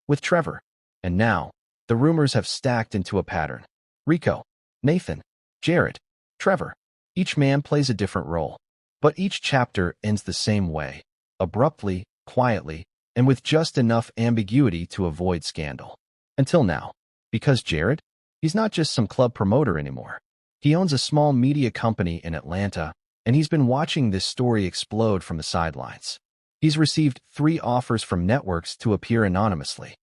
with Trevor. And now, the rumors have stacked into a pattern. Rico, Nathan, Jared, Trevor. Each man plays a different role. But each chapter ends the same way. Abruptly, quietly, and with just enough ambiguity to avoid scandal. Until now. Because Jared? He's not just some club promoter anymore. He owns a small media company in Atlanta, and he's been watching this story explode from the sidelines. He's received 3 offers from networks to appear anonymously.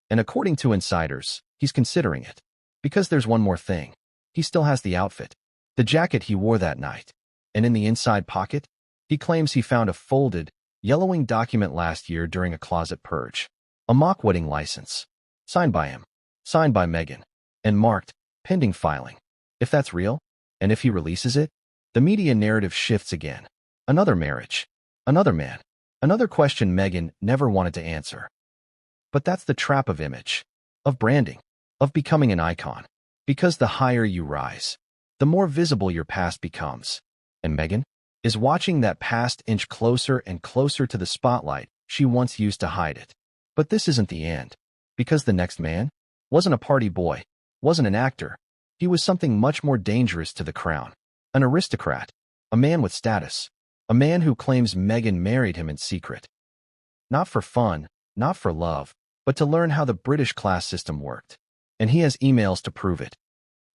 And according to insiders, he's considering it. Because there's one more thing. He still has the outfit. The jacket he wore that night. And in the inside pocket, he claims he found a folded, yellowing document last year during a closet purge. A mock wedding license. Signed by him. Signed by Meghan. And marked, pending filing. If that's real, and if he releases it, the media narrative shifts again. Another marriage. Another man. Another question Meghan never wanted to answer. But that's the trap of image. Of branding. Of becoming an icon. Because the higher you rise, the more visible your past becomes. And Meghan is watching that past inch closer and closer to the spotlight she once used to hide it. But this isn't the end. Because the next man wasn't a party boy, wasn't an actor. He was something much more dangerous to the crown. An aristocrat. A man with status. A man who claims Meghan married him in secret. Not for fun, not for love, but to learn how the British class system worked. And he has emails to prove it.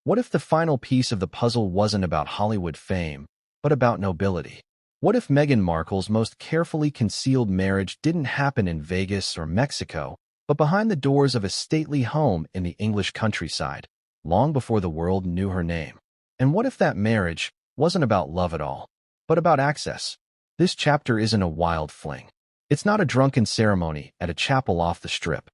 What if the final piece of the puzzle wasn't about Hollywood fame, but about nobility? What if Meghan Markle's most carefully concealed marriage didn't happen in Vegas or Mexico, but behind the doors of a stately home in the English countryside, long before the world knew her name? And what if that marriage wasn't about love at all, but about access? This chapter isn't a wild fling. It's not a drunken ceremony at a chapel off the strip.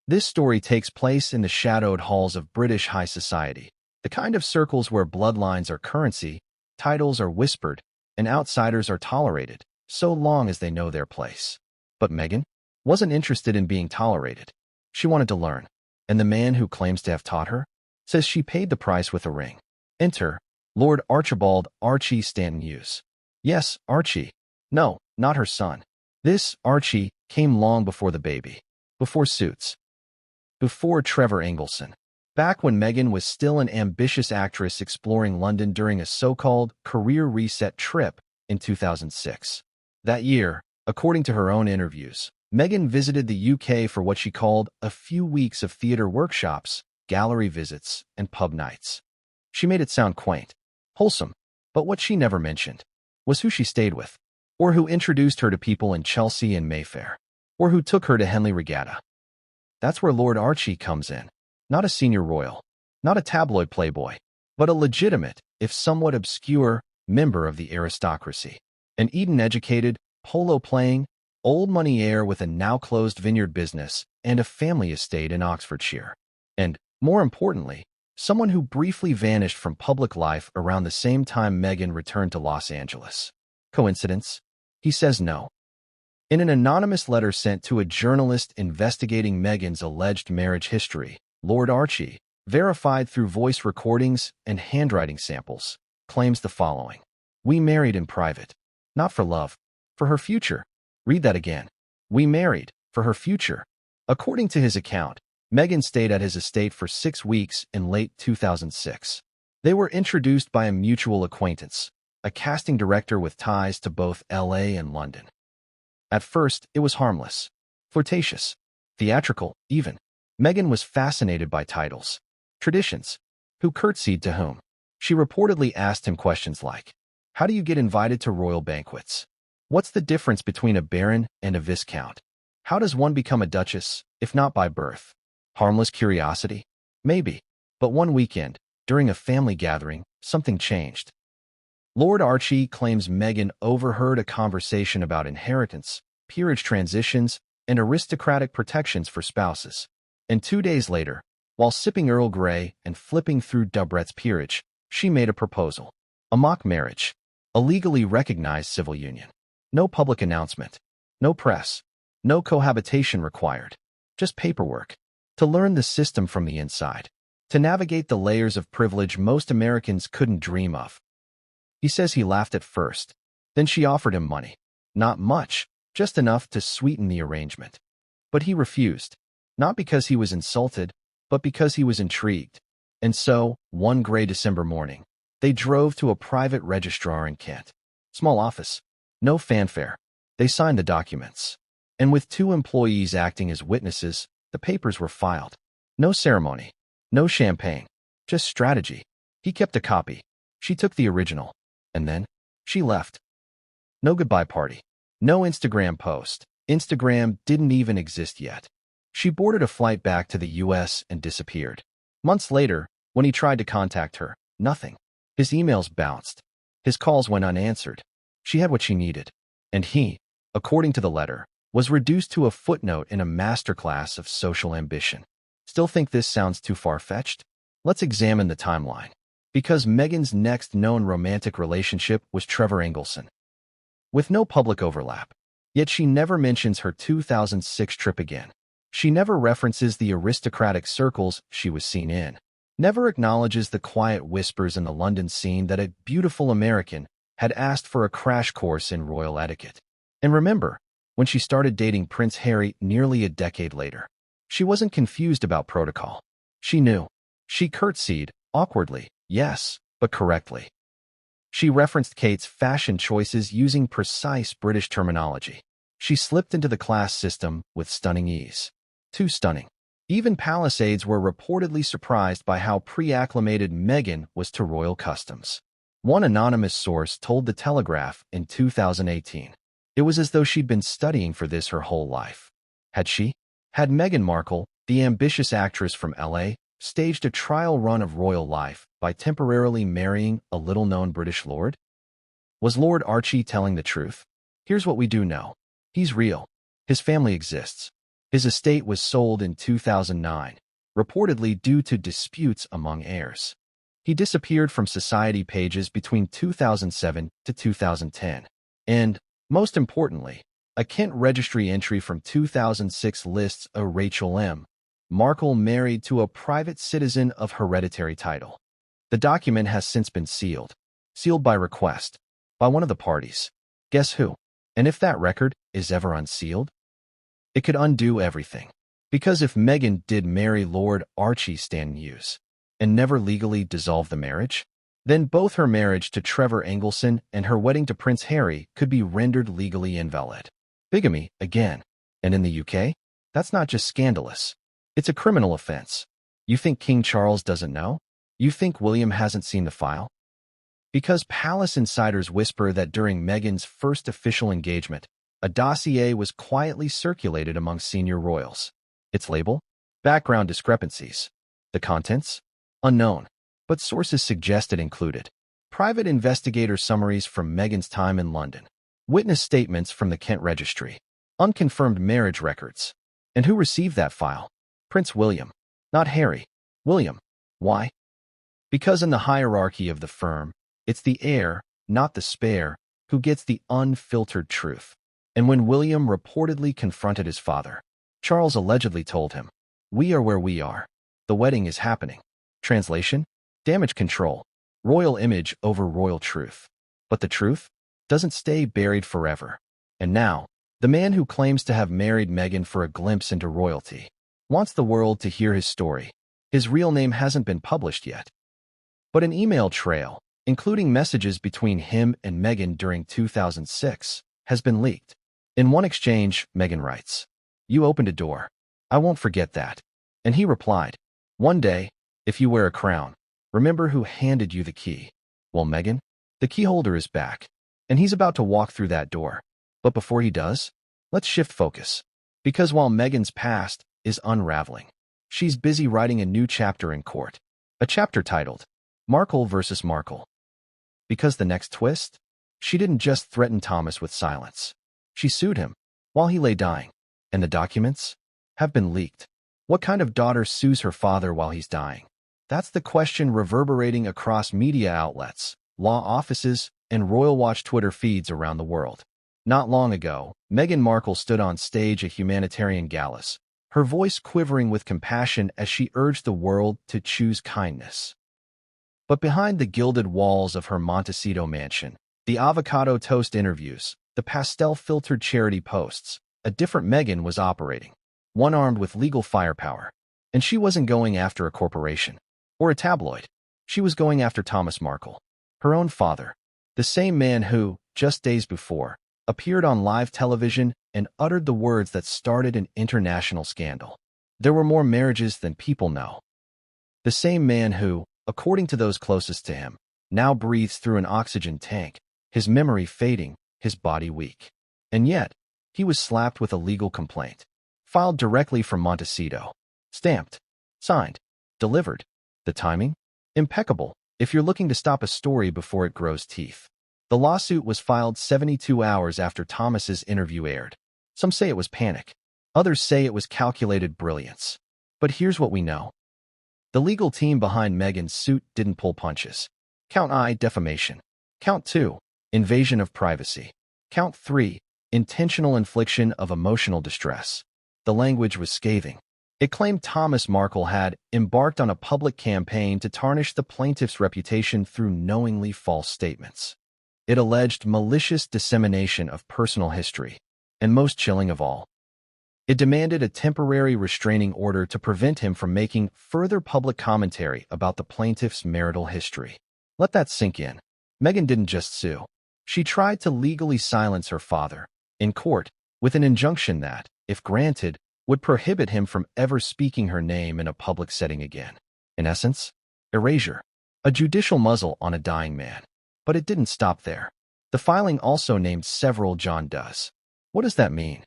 This story takes place in the shadowed halls of British high society, the kind of circles where bloodlines are currency, titles are whispered, and outsiders are tolerated, so long as they know their place. But Meghan? wasn't interested in being tolerated. She wanted to learn. And the man who claims to have taught her says she paid the price with a ring. Enter Lord Archibald Archie Stanton Hughes. Yes, Archie. No, not her son. This Archie came long before the baby. Before Suits. Before Trevor Engelson. Back when Meghan was still an ambitious actress exploring London during a so-called career reset trip in 2006. That year, according to her own interviews, Meghan visited the UK for what she called a few weeks of theater workshops, gallery visits, and pub nights. She made it sound quaint, wholesome, but what she never mentioned was who she stayed with, or who introduced her to people in Chelsea and Mayfair, or who took her to Henley Regatta. That's where Lord Archie comes in. Not a senior royal, not a tabloid playboy, but a legitimate, if somewhat obscure, member of the aristocracy. An Eton-educated, polo-playing, old-money heir with a now-closed vineyard business and a family estate in Oxfordshire. And, more importantly, someone who briefly vanished from public life around the same time Meghan returned to Los Angeles. Coincidence? He says no. In an anonymous letter sent to a journalist investigating Meghan's alleged marriage history, Lord Archie, verified through voice recordings and handwriting samples, claims the following. We married in private. Not for love. For her future. Read that again. We married. For her future. According to his account, Meghan stayed at his estate for 6 weeks in late 2006. They were introduced by a mutual acquaintance, a casting director with ties to both LA and London. At first, it was harmless, flirtatious, theatrical, even. Meghan was fascinated by titles, traditions, who curtsied to whom. She reportedly asked him questions like, how do you get invited to royal banquets? What's the difference between a baron and a viscount? How does one become a duchess, if not by birth? Harmless curiosity? Maybe. But one weekend, during a family gathering, something changed. Lord Archie claims Meghan overheard a conversation about inheritance, peerage transitions, and aristocratic protections for spouses. And 2 days later, while sipping Earl Grey and flipping through Dubrett's peerage, she made a proposal. A mock marriage. A legally recognized civil union. No public announcement. No press. No cohabitation required. Just paperwork. To learn the system from the inside. To navigate the layers of privilege most Americans couldn't dream of. He says he laughed at first. Then she offered him money. Not much, just enough to sweeten the arrangement. But he refused. Not because he was insulted, but because he was intrigued. And so, one gray December morning, they drove to a private registrar in Kent. Small office. No fanfare. They signed the documents. And with 2 employees acting as witnesses, the papers were filed. No ceremony. No champagne. Just strategy. He kept a copy. She took the original. And then, she left. No goodbye party. No Instagram post. Instagram didn't even exist yet. She boarded a flight back to the US and disappeared. Months later, when he tried to contact her, nothing. His emails bounced. His calls went unanswered. She had what she needed. And he, according to the letter, was reduced to a footnote in a masterclass of social ambition. Still think this sounds too far-fetched? Let's examine the timeline. Because Meghan's next known romantic relationship was Trevor Engelson. With no public overlap. Yet she never mentions her 2006 trip again. She never references the aristocratic circles she was seen in. Never acknowledges the quiet whispers in the London scene that a beautiful American had asked for a crash course in royal etiquette. And remember, when she started dating Prince Harry nearly a decade later, she wasn't confused about protocol. She knew. She curtsied, awkwardly, yes, but correctly. She referenced Kate's fashion choices using precise British terminology. She slipped into the class system with stunning ease. Too stunning. Even Palisades were reportedly surprised by how pre-acclimated Meghan was to royal customs. One anonymous source told The Telegraph in 2018. It was as though she'd been studying for this her whole life. Had she? Had Meghan Markle, the ambitious actress from LA, staged a trial run of royal life by temporarily marrying a little-known British lord? Was Lord Archie telling the truth? Here's what we do know. He's real. His family exists. His estate was sold in 2009, reportedly due to disputes among heirs. He disappeared from society pages between 2007 to 2010. And, most importantly, A Kent registry entry from 2006 lists a Rachel M. Markle married to a private citizen of hereditary title. The document has since been sealed by request, by one of the parties. Guess who? And if that record is ever unsealed, it could undo everything. Because if Meghan did marry Lord Archie Stanton Hughes and never legally dissolve the marriage, then both her marriage to Trevor Engelson and her wedding to Prince Harry could be rendered legally invalid. Bigamy, again. And in the UK, that's not just scandalous. It's a criminal offense. You think King Charles doesn't know? You think William hasn't seen the file? Because palace insiders whisper that during Meghan's first official engagement, a dossier was quietly circulated among senior royals. Its label? Background discrepancies. The contents? Unknown. But sources suggest it included private investigator summaries from Meghan's time in London, witness statements from the Kent registry, unconfirmed marriage records. And who received that file? Prince William. Not Harry. William. Why? Because in the hierarchy of the firm, it's the heir, not the spare, who gets the unfiltered truth. And when William reportedly confronted his father, Charles allegedly told him, "We are where we are. The wedding is happening." Translation? Damage control. Royal image over royal truth. But the truth doesn't stay buried forever. And now, the man who claims to have married Meghan for a glimpse into royalty wants the world to hear his story. His real name hasn't been published yet, but an email trail, including messages between him and Meghan during 2006, has been leaked. In one exchange, Meghan writes, "You opened a door. I won't forget that." And he replied, "One day, if you wear a crown, remember who handed you the key." Well, Meghan, the key holder is back, and he's about to walk through that door. But before he does, let's shift focus. Because while Meghan's past is unraveling, she's busy writing a new chapter in court. A chapter titled, Markle versus Markle. Because the next twist? She didn't just threaten Thomas with silence. She sued him while he lay dying. And the documents have been leaked. What kind of daughter sues her father while he's dying? That's the question reverberating across media outlets, law offices, and Royal Watch Twitter feeds around the world. Not long ago, Meghan Markle stood on stage at humanitarian galas, her voice quivering with compassion as she urged the world to choose kindness. But behind the gilded walls of her Montecito mansion, the avocado toast interviews, the pastel-filtered charity posts, a different Meghan was operating, one armed with legal firepower. And she wasn't going after a corporation or a tabloid. She was going after Thomas Markle, her own father, the same man who, just days before, appeared on live television and uttered the words that started an international scandal. There were more marriages than people know. The same man who, according to those closest to him, now breathes through an oxygen tank, his memory fading, his body weak. And yet, he was slapped with a legal complaint, filed directly from Montecito, stamped, signed, delivered. The timing? Impeccable, if you're looking to stop a story before it grows teeth. The lawsuit was filed 72 hours after Thomas's interview aired. Some say it was panic. Others say it was calculated brilliance. But here's what we know. The legal team behind Meghan's suit didn't pull punches. Count I, defamation. Count 2, invasion of privacy. Count 3, intentional infliction of emotional distress. The language was scathing. It claimed Thomas Markle had embarked on a public campaign to tarnish the plaintiff's reputation through knowingly false statements. It alleged malicious dissemination of personal history, and most chilling of all, it demanded a temporary restraining order to prevent him from making further public commentary about the plaintiff's marital history. Let that sink in. Meghan didn't just sue. She tried to legally silence her father, in court, with an injunction that, if granted, would prohibit him from ever speaking her name in a public setting again. In essence, erasure. A judicial muzzle on a dying man. But it didn't stop there. The filing also named several John Does. What does that mean?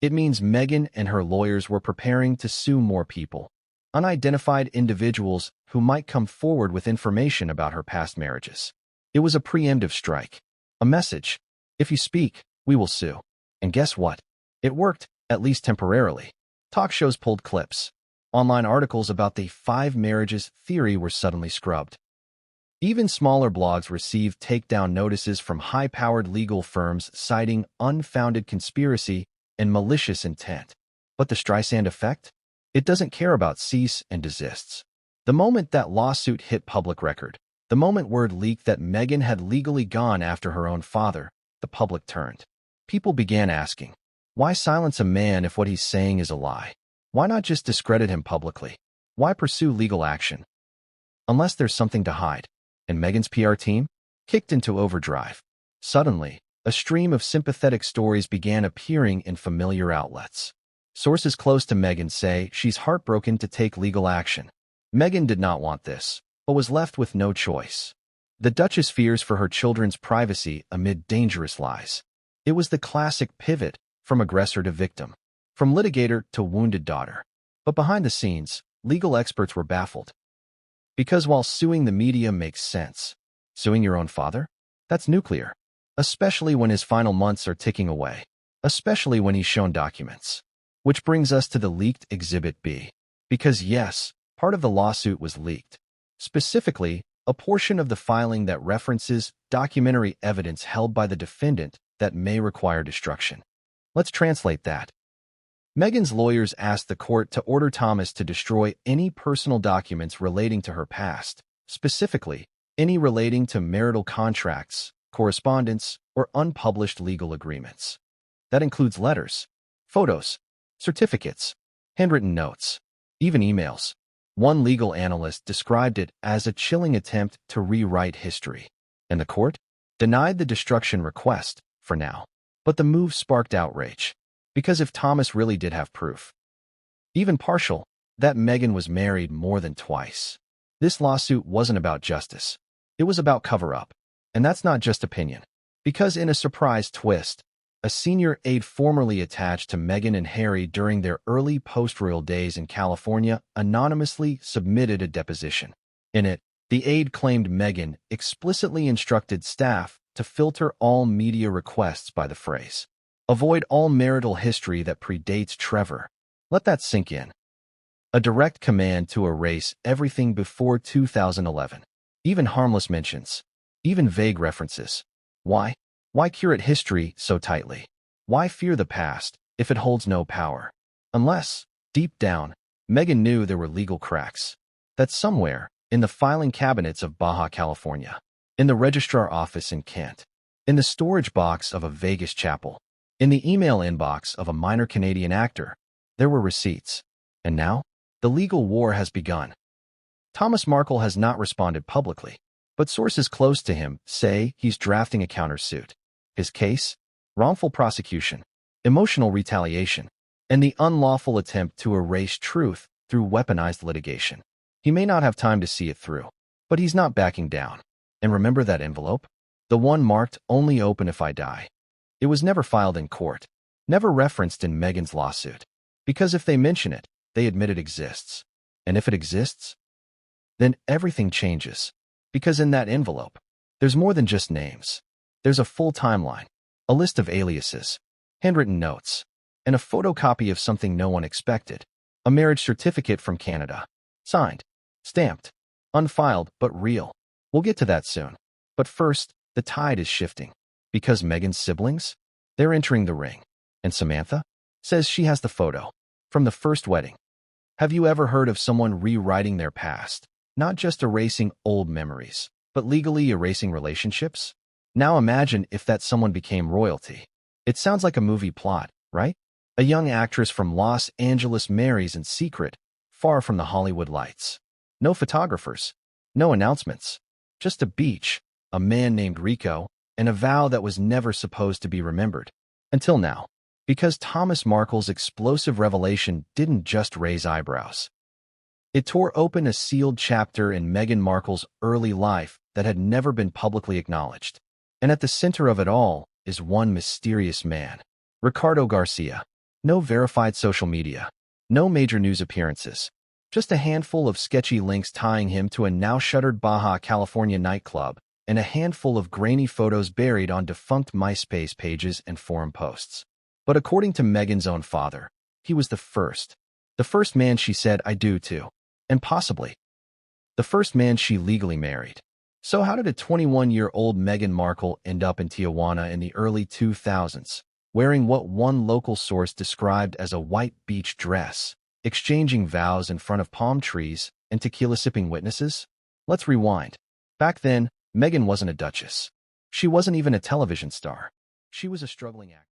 It means Meghan and her lawyers were preparing to sue more people, unidentified individuals who might come forward with information about her past marriages. It was a preemptive strike. A message. If you speak, we will sue. And guess what? It worked, at least temporarily. Talk shows pulled clips. Online articles about the 5 marriages theory were suddenly scrubbed. Even smaller blogs received takedown notices from high-powered legal firms citing unfounded conspiracy and malicious intent. But the Streisand effect? It doesn't care about cease and desists. The moment that lawsuit hit public record, the moment word leaked that Meghan had legally gone after her own father, the public turned. People began asking, why silence a man if what he's saying is a lie? Why not just discredit him publicly? Why pursue legal action? Unless there's something to hide. And Meghan's PR team kicked into overdrive. Suddenly, a stream of sympathetic stories began appearing in familiar outlets. Sources close to Meghan say she's heartbroken to take legal action. Meghan did not want this, but was left with no choice. The Duchess fears for her children's privacy amid dangerous lies. It was the classic pivot from aggressor to victim, from litigator to wounded daughter. But behind the scenes, legal experts were baffled. Because while suing the media makes sense, suing your own father? That's nuclear. Especially when his final months are ticking away. Especially when he's shown documents. Which brings us to the leaked Exhibit B. Because yes, part of the lawsuit was leaked. Specifically, a portion of the filing that references documentary evidence held by the defendant that may require destruction. Let's translate that. Meghan's lawyers asked the court to order Thomas to destroy any personal documents relating to her past, specifically, any relating to marital contracts, correspondence, or unpublished legal agreements. That includes letters, photos, certificates, handwritten notes, even emails. One legal analyst described it as a chilling attempt to rewrite history, and the court denied the destruction request for now. But the move sparked outrage. Because if Thomas really did have proof, even partial, that Meghan was married more than twice, this lawsuit wasn't about justice. It was about cover-up. And that's not just opinion. Because in a surprise twist, a senior aide formerly attached to Meghan and Harry during their early post-royal days in California anonymously submitted a deposition. In it, the aide claimed Meghan explicitly instructed staff to filter all media requests by the phrase, "Avoid all marital history that predates Trevor." Let that sink in. A direct command to erase everything before 2011. Even harmless mentions. Even vague references. Why? Why curate history so tightly? Why fear the past if it holds no power? Unless, deep down, Meghan knew there were legal cracks. That somewhere, in the filing cabinets of Baja California, in the registrar office in Kent, in the storage box of a Vegas chapel, in the email inbox of a minor Canadian actor, there were receipts. And now, the legal war has begun. Thomas Markle has not responded publicly, but sources close to him say he's drafting a countersuit. His case? Wrongful prosecution, emotional retaliation, and the unlawful attempt to erase truth through weaponized litigation. He may not have time to see it through, but he's not backing down. And remember that envelope? The one marked "Only open if I die." It was never filed in court, never referenced in Meghan's lawsuit. Because if they mention it, they admit it exists. And if it exists, then everything changes. Because in that envelope, there's more than just names. There's a full timeline, a list of aliases, handwritten notes, and a photocopy of something no one expected, a marriage certificate from Canada. Signed, stamped, unfiled, but real. We'll get to that soon. But first, the tide is shifting. Because Meghan's siblings? They're entering the ring. And Samantha says she has the photo from the first wedding. Have you ever heard of someone rewriting their past? Not just erasing old memories, but legally erasing relationships? Now imagine if that someone became royalty. It sounds like a movie plot, right? A young actress from Los Angeles marries in secret, far from the Hollywood lights. No photographers, no announcements, just a beach, a man named Rico, and a vow that was never supposed to be remembered. Until now. Because Thomas Markle's explosive revelation didn't just raise eyebrows. It tore open a sealed chapter in Meghan Markle's early life that had never been publicly acknowledged. And at the center of it all is one mysterious man, Ricardo Garcia. No verified social media, no major news appearances, just a handful of sketchy links tying him to a now-shuttered Baja California nightclub, and a handful of grainy photos buried on defunct MySpace pages and forum posts. But according to Meghan's own father, he was the first man she said "I do" to, and possibly the first man she legally married. So how did a 21-year-old Meghan Markle end up in Tijuana in the early 2000s, wearing what one local source described as a white beach dress, exchanging vows in front of palm trees and tequila-sipping witnesses? Let's rewind. Back then, Meghan wasn't a duchess. She wasn't even a television star. She was a struggling actress.